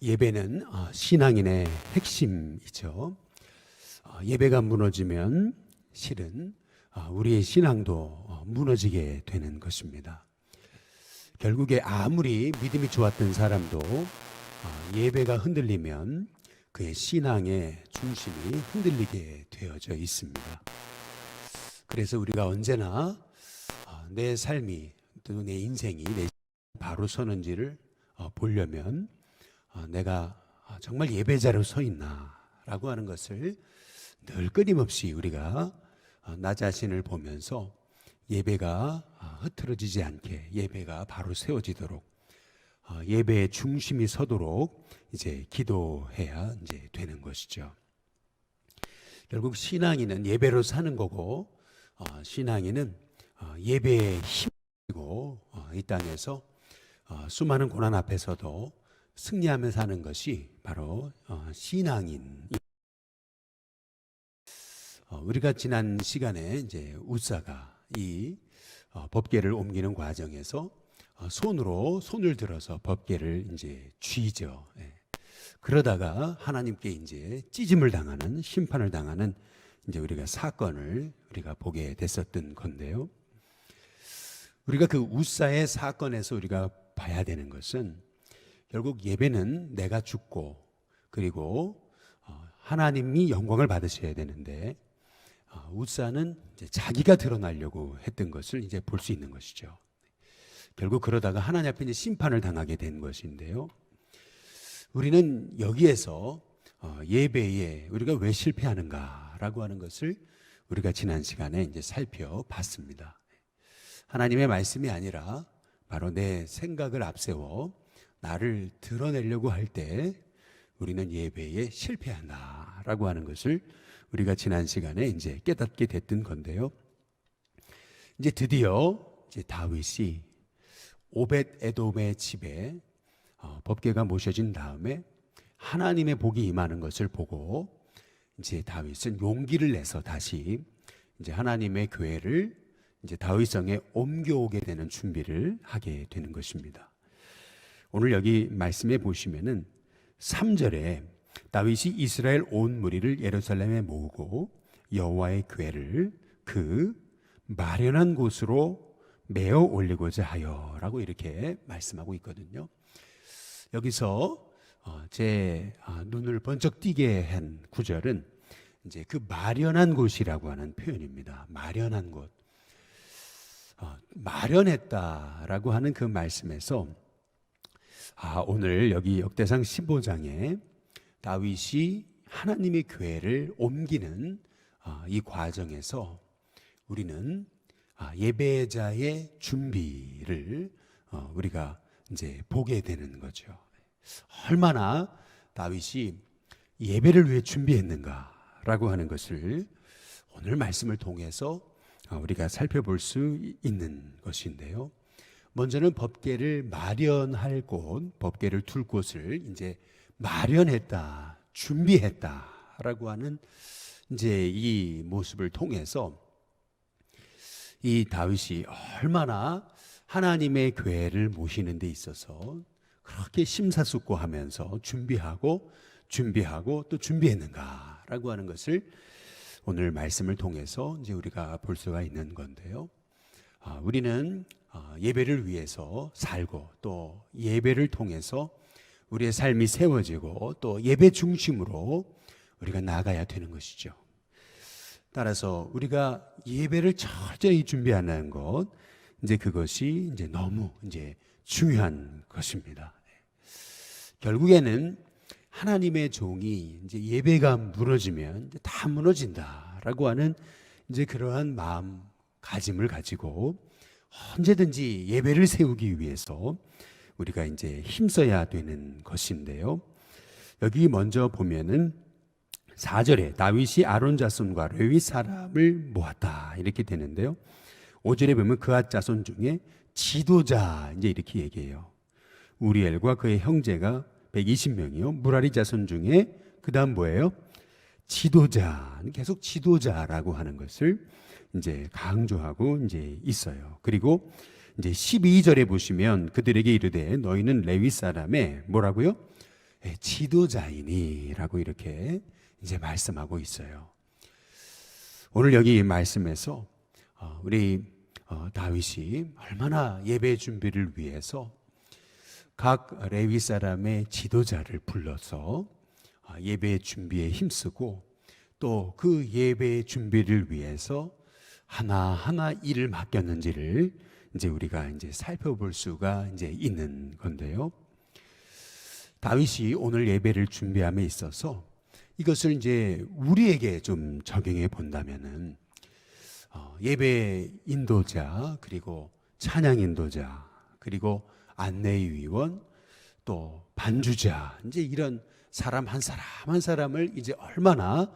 예배는 신앙인의 핵심이죠. 예배가 무너지면 실은 우리의 신앙도 무너지게 되는 것입니다. 결국에 아무리 믿음이 좋았던 사람도 예배가 흔들리면 그의 신앙의 중심이 흔들리게 되어져 있습니다. 그래서 우리가 언제나 내 삶이 또 내 인생이 내 바로 서는지를 보려면 내가 정말 예배자로 서 있나 라고 하는 것을 늘 끊임없이 우리가 나 자신을 보면서 예배가 흐트러지지 않게 예배가 바로 세워지도록 예배의 중심이 서도록 이제 기도해야 이제 되는 것이죠. 결국 신앙인은 예배로 사는 거고 신앙인은 예배의 힘이고 이 땅에서 수많은 고난 앞에서도 승리하며 사는 것이 바로 신앙인. 우리가 지난 시간에 이제 웃사가 이 법궤를 옮기는 과정에서 손을 들어서 법궤를 이제 쥐죠. 그러다가 하나님께 이제 찢음을 당하는 심판을 당하는 이제 우리가 사건을 우리가 보게 됐었던 건데요. 우리가 그 웃사의 사건에서 우리가 봐야 되는 것은 결국 예배는 내가 죽고 그리고 하나님이 영광을 받으셔야 되는데 웃사는 이제 자기가 드러나려고 했던 것을 이제 볼 수 있는 것이죠. 결국 그러다가 하나님 앞에 이제 심판을 당하게 된 것인데요. 우리는 여기에서 예배에 우리가 왜 실패하는가라고 하는 것을 우리가 지난 시간에 이제 살펴봤습니다. 하나님의 말씀이 아니라 바로 내 생각을 앞세워 나를 드러내려고 할 때 우리는 예배에 실패한다라고 하는 것을 우리가 지난 시간에 이제 깨닫게 됐던 건데요. 이제 드디어 이제 다윗이 오벳 에돔의 집에 법궤가 모셔진 다음에 하나님의 복이 임하는 것을 보고 이제 다윗은 용기를 내서 다시 이제 하나님의 교회를 이제 다윗성에 옮겨오게 되는 준비를 하게 되는 것입니다. 오늘 여기 말씀에 보시면은 3절에 다윗이 이스라엘 온 무리를 예루살렘에 모으고 여호와의 궤를 그 마련한 곳으로 메어 올리고자 하여라고 이렇게 말씀하고 있거든요. 여기서 제 눈을 번쩍 띄게 한 구절은 이제 그 마련한 곳이라고 하는 표현입니다. 마련한 곳. 마련했다라고 하는 그 말씀에서 오늘 여기 역대상 15장에 다윗이 하나님의 교회를 옮기는 이 과정에서 우리는 예배자의 준비를 우리가 이제 보게 되는 거죠. 얼마나 다윗이 예배를 위해 준비했는가라고 하는 것을 오늘 말씀을 통해서 우리가 살펴볼 수 있는 것인데요. 먼저는 법궤를 마련할 곳, 법궤를 둘 곳을 이제 마련했다, 준비했다라고 하는 이제 이 모습을 통해서 이 다윗이 얼마나 하나님의 교회를 모시는 데 있어서 그렇게 심사숙고하면서 준비하고 또 준비했는가라고 하는 것을 오늘 말씀을 통해서 이제 우리가 볼 수가 있는 건데요. 우리는 예배를 위해서 살고 또 예배를 통해서 우리의 삶이 세워지고 또 예배 중심으로 우리가 나가야 되는 것이죠. 따라서 우리가 예배를 철저히 준비하는 것, 이제 그것이 이제 너무 이제 중요한 것입니다. 결국에는 하나님의 종이 이제 예배가 무너지면 이제 다 무너진다라고 하는 이제 그러한 마음가짐을 가지고 언제든지 예배를 세우기 위해서 우리가 이제 힘써야 되는 것인데요. 여기 먼저 보면은 4절에 다윗이 아론 자손과 레위 사람을 모았다 이렇게 되는데요. 5절에 보면 그앗 자손 중에 지도자 이제 이렇게 얘기해요. 우리엘과 그의 형제가 120명이요. 무라리 자손 중에 그다음 뭐예요? 지도자. 계속 지도자라고 하는 것을 이제 강조하고 이제 있어요. 그리고 이제 12절에 보시면 그들에게 이르되 너희는 레위 사람의 뭐라고요? 지도자이니라고 이렇게 이제 말씀하고 있어요. 오늘 여기 말씀에서 우리 다윗이 얼마나 예배 준비를 위해서 각 레위 사람의 지도자를 불러서 예배 준비에 힘쓰고 또 그 예배 준비를 위해서 하나하나 일을 맡겼는지를 이제 우리가 이제 살펴볼 수가 이제 있는 건데요. 다윗이 오늘 예배를 준비함에 있어서 이것을 이제 우리에게 좀 적용해 본다면은 예배 인도자, 그리고 찬양 인도자, 그리고 안내위원, 또 반주자, 이제 이런 사람 한 사람 한 사람을 이제 얼마나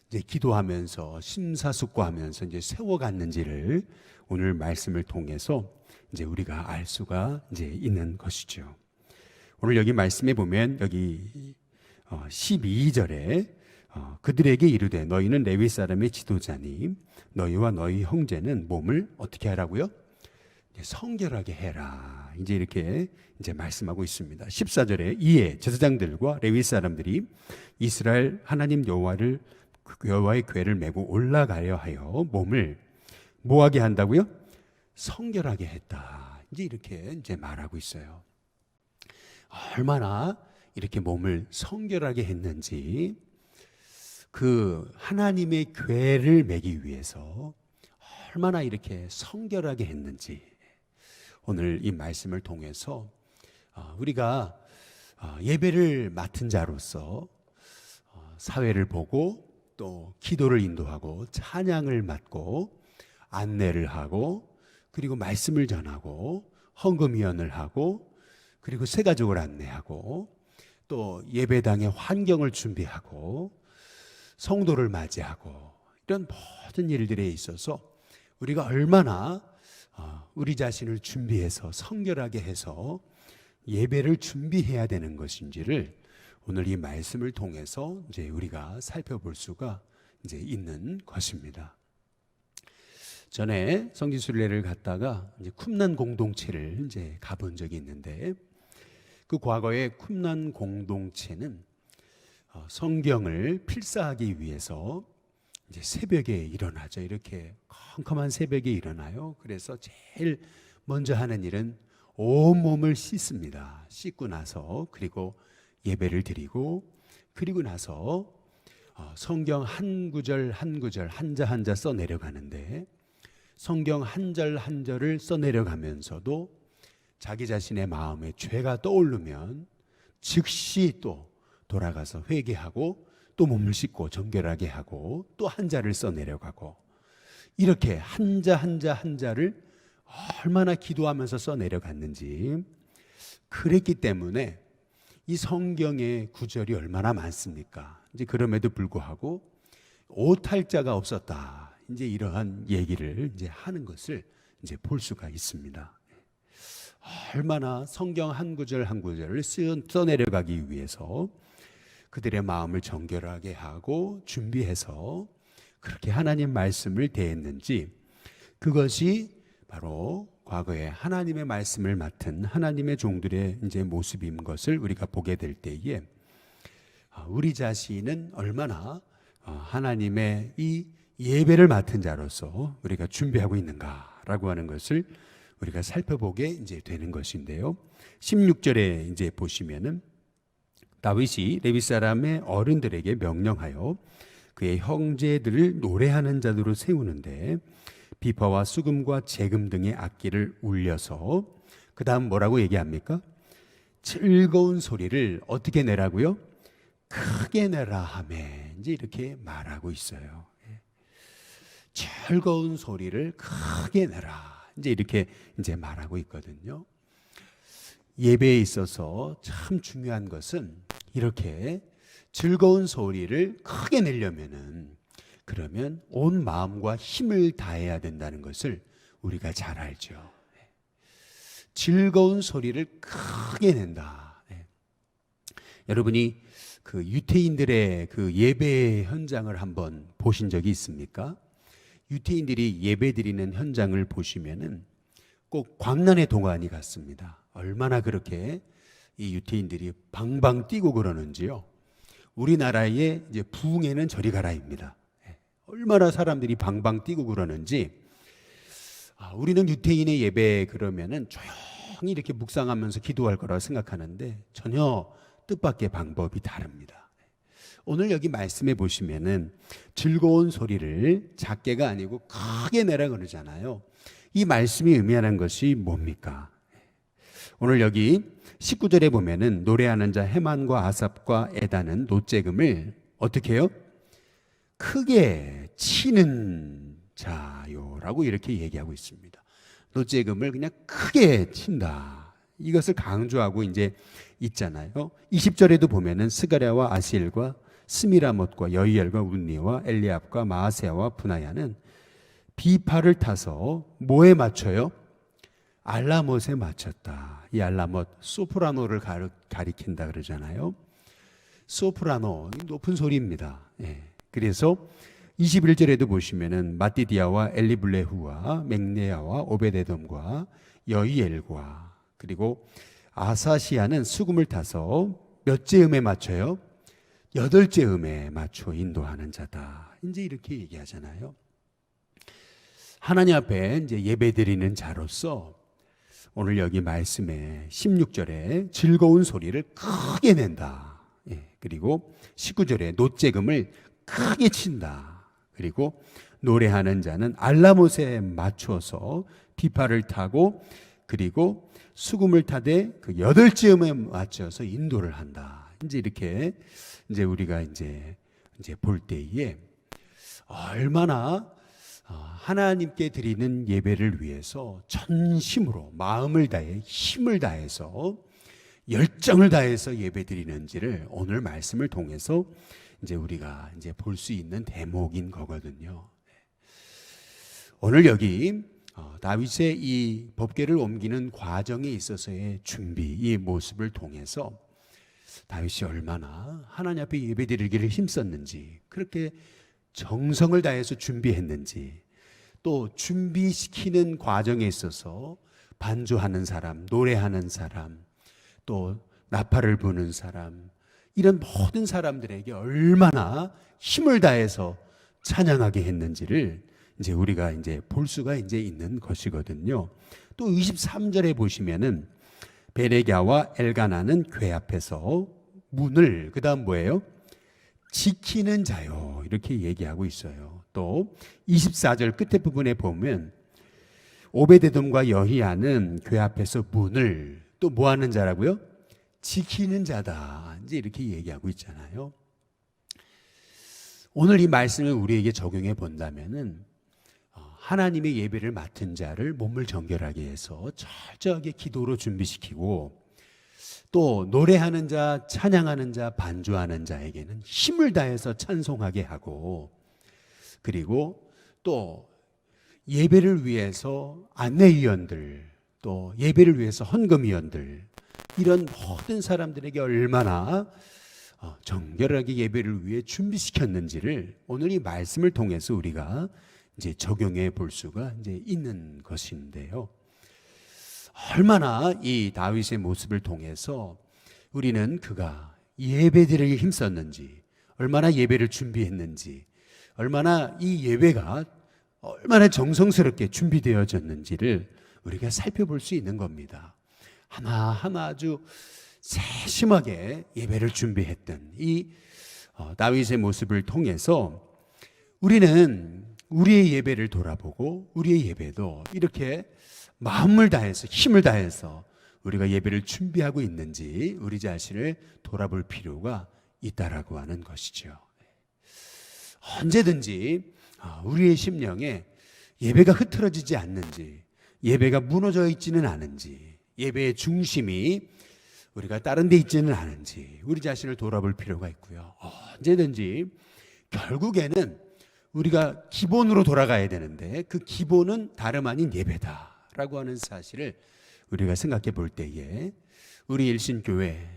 이제 기도하면서 심사숙고하면서 이제 세워갔는지를 오늘 말씀을 통해서 이제 우리가 알 수가 이제 있는 것이죠. 오늘 여기 말씀에 보면 여기 12절에 그들에게 이르되 너희는 레위 사람의 지도자니 너희와 너희 형제는 몸을 어떻게 하라고요? 성결하게 해라. 이제 이렇게 이제 말씀하고 있습니다. 14절에 이에 제사장들과 레위 사람들이 이스라엘 하나님 여호와의 궤를 메고 올라가려 하여 몸을 뭐하게 한다고요? 성결하게 했다. 이제 이렇게 이제 말하고 있어요. 얼마나 이렇게 몸을 성결하게 했는지, 그 하나님의 궤를 매기 위해서 얼마나 이렇게 성결하게 했는지 오늘 이 말씀을 통해서 우리가 예배를 맡은 자로서 사회를 보고 또 기도를 인도하고 찬양을 맡고 안내를 하고 그리고 말씀을 전하고 헌금위원을 하고 그리고 새가족을 안내하고 또 예배당의 환경을 준비하고 성도를 맞이하고 이런 모든 일들에 있어서 우리가 얼마나 우리 자신을 준비해서 성결하게 해서 예배를 준비해야 되는 것인지를 오늘 이 말씀을 통해서 이제 우리가 살펴볼 수가 이제 있는 것입니다. 전에 성지순례를 갔다가 이제 쿰난 공동체를 이제 가본 적이 있는데 그 과거의 쿰난 공동체는 성경을 필사하기 위해서 이제 새벽에 일어나죠. 이렇게 컴컴한 새벽에 일어나요. 그래서 제일 먼저 하는 일은 온몸을 씻습니다. 씻고 나서 그리고 예배를 드리고 그리고 나서 성경 한 구절 한 구절 한자 한자 써 내려가는데 성경 한 절 한 절을 써 내려가면서도 자기 자신의 마음에 죄가 떠오르면 즉시 또 돌아가서 회개하고 또 몸을 씻고 정결하게 하고 또 한자를 써 내려가고 이렇게 한자 한자 한자를 얼마나 기도하면서 써 내려갔는지, 그랬기 때문에 이 성경의 구절이 얼마나 많습니까? 이제 그럼에도 불구하고 오탈자가 없었다. 이제 이러한 얘기를 이제 하는 것을 이제 볼 수가 있습니다. 얼마나 성경 한 구절 한 구절을 써 내려가기 위해서 그들의 마음을 정결하게 하고 준비해서 그렇게 하나님 말씀을 대했는지, 그것이 바로 과거에 하나님의 말씀을 맡은 하나님의 종들의 이제 모습인 것을 우리가 보게 될 때에 우리 자신은 얼마나 하나님의 이 예배를 맡은 자로서 우리가 준비하고 있는가라고 하는 것을 우리가 살펴보게 이제 되는 것인데요. 16절에 이제 보시면은 다윗이 레위 사람의 어른들에게 명령하여 그의 형제들을 노래하는 자들로 세우는데 비파와 수금과 재금 등의 악기를 울려서 그 다음 뭐라고 얘기합니까? 즐거운 소리를 어떻게 내라고요? 크게 내라 하매 이제 이렇게 말하고 있어요. 즐거운 소리를 크게 내라 이제 이렇게 이제 말하고 있거든요. 예배에 있어서 참 중요한 것은 이렇게 즐거운 소리를 크게 내려면은 그러면 온 마음과 힘을 다해야 된다는 것을 우리가 잘 알죠. 즐거운 소리를 크게 낸다. 여러분이 그 유태인들의 그 예배 현장을 한번 보신 적이 있습니까? 유태인들이 예배 드리는 현장을 보시면은 꼭 광란의 동안이 같습니다. 얼마나 그렇게 이 유태인들이 방방 뛰고 그러는지요. 우리나라의 이제 부흥에는 저리 가라입니다. 얼마나 사람들이 방방 뛰고 그러는지. 우리는 유태인의 예배 그러면은 조용히 이렇게 묵상하면서 기도할 거라고 생각하는데 전혀 뜻밖의 방법이 다릅니다. 오늘 여기 말씀해 보시면은 즐거운 소리를 작게가 아니고 크게 내라 그러잖아요. 이 말씀이 의미하는 것이 뭡니까? 오늘 여기 19절에 보면은 노래하는 자 헤만과 아삽과 에단은 노재금을 어떻게 해요? 크게 치는 자요라고 이렇게 얘기하고 있습니다. 노재금을 그냥 크게 친다. 이것을 강조하고 이제 있잖아요. 20절에도 보면은 스가랴와 아시엘과 스미라못과 여이엘과 운니와 엘리압과 마아세아와 분하야는 비파를 타서 뭐에 맞춰요? 알라못에 맞췄다. 이 알라못 소프라노를 가리킨다 그러잖아요. 소프라노 높은 소리입니다. 그래서 21절에도 보시면은 마띠디아와 엘리블레후와 맹네야와 오베데돔과 여이엘과 그리고 아사시아는 수금을 타서 몇째 음에 맞춰요? 8째 음에 맞춰 인도하는 자다. 이제 이렇게 얘기하잖아요. 하나님 앞에 이제 예배드리는 자로서 오늘 여기 말씀에 16절에 즐거운 소리를 크게 낸다. 그리고 19절에 노재금을 크게 친다. 그리고 노래하는 자는 알라못에 맞춰서 비파를 타고 그리고 수금을 타되 그 8째 음에 맞춰서 인도를 한다. 이제 이렇게 이제 우리가 이제 볼 때에 얼마나 하나님께 드리는 예배를 위해서 전심으로 마음을 다해 힘을 다해서 열정을 다해서 예배 드리는지를 오늘 말씀을 통해서 이제 우리가 이제 볼 수 있는 대목인 거거든요. 오늘 여기 다윗의 이 법궤를 옮기는 과정에 있어서의 준비, 이 모습을 통해서 다윗이 얼마나 하나님 앞에 예배드리기를 힘썼는지, 그렇게 정성을 다해서 준비했는지, 또 준비시키는 과정에 있어서 반주하는 사람, 노래하는 사람, 또 나팔을 부는 사람, 이런 모든 사람들에게 얼마나 힘을 다해서 찬양하게 했는지를 이제 우리가 이제 볼 수가 이제 있는 것이거든요. 또 23절에 보시면은 베레갸와 엘가나는 궤 앞에서 문을 그다음 뭐예요? 지키는 자요. 이렇게 얘기하고 있어요. 또 24절 끝에 부분에 보면 오베데돔과 여히야는 궤 앞에서 문을 또 뭐 하는 자라고요? 지키는 자다. 이제 이렇게 얘기하고 있잖아요. 오늘 이 말씀을 우리에게 적용해 본다면은 하나님의 예배를 맡은 자를 몸을 정결하게 해서 철저하게 기도로 준비시키고, 또 노래하는 자, 찬양하는 자, 반주하는 자에게는 힘을 다해서 찬송하게 하고, 그리고 또 예배를 위해서 안내위원들, 또 예배를 위해서 헌금위원들, 이런 모든 사람들에게 얼마나 정결하게 예배를 위해 준비시켰는지를 오늘 이 말씀을 통해서 우리가 이제 적용해 볼 수가 이제 있는 것인데요. 얼마나 이 다윗의 모습을 통해서 우리는 그가 예배드리기 힘썼는지, 얼마나 예배를 준비했는지, 얼마나 이 예배가 얼마나 정성스럽게 준비되어졌는지를 우리가 살펴볼 수 있는 겁니다. 하나하나 아주 세심하게 예배를 준비했던 이 다윗의 모습을 통해서 우리는 우리의 예배를 돌아보고 우리의 예배도 이렇게 마음을 다해서 힘을 다해서 우리가 예배를 준비하고 있는지 우리 자신을 돌아볼 필요가 있다라고 하는 것이죠. 언제든지 우리의 심령에 예배가 흐트러지지 않는지, 예배가 무너져 있지는 않은지, 예배의 중심이 우리가 다른 데 있지는 않은지 우리 자신을 돌아볼 필요가 있고요. 언제든지 결국에는 우리가 기본으로 돌아가야 되는데 그 기본은 다름 아닌 예배다라고 하는 사실을 우리가 생각해 볼 때에 우리 일신교회,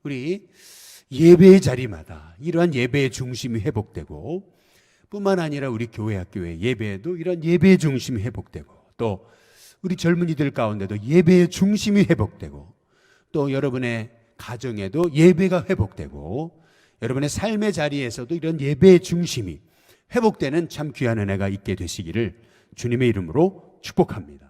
우리 예배의 자리마다 이러한 예배의 중심이 회복되고, 뿐만 아니라 우리 교회 학교의 예배에도 이런 예배의 중심이 회복되고, 또 우리 젊은이들 가운데도 예배의 중심이 회복되고, 또 여러분의 가정에도 예배가 회복되고 여러분의 삶의 자리에서도 이런 예배의 중심이 회복되는 참 귀한 은혜가 있게 되시기를 주님의 이름으로 축복합니다.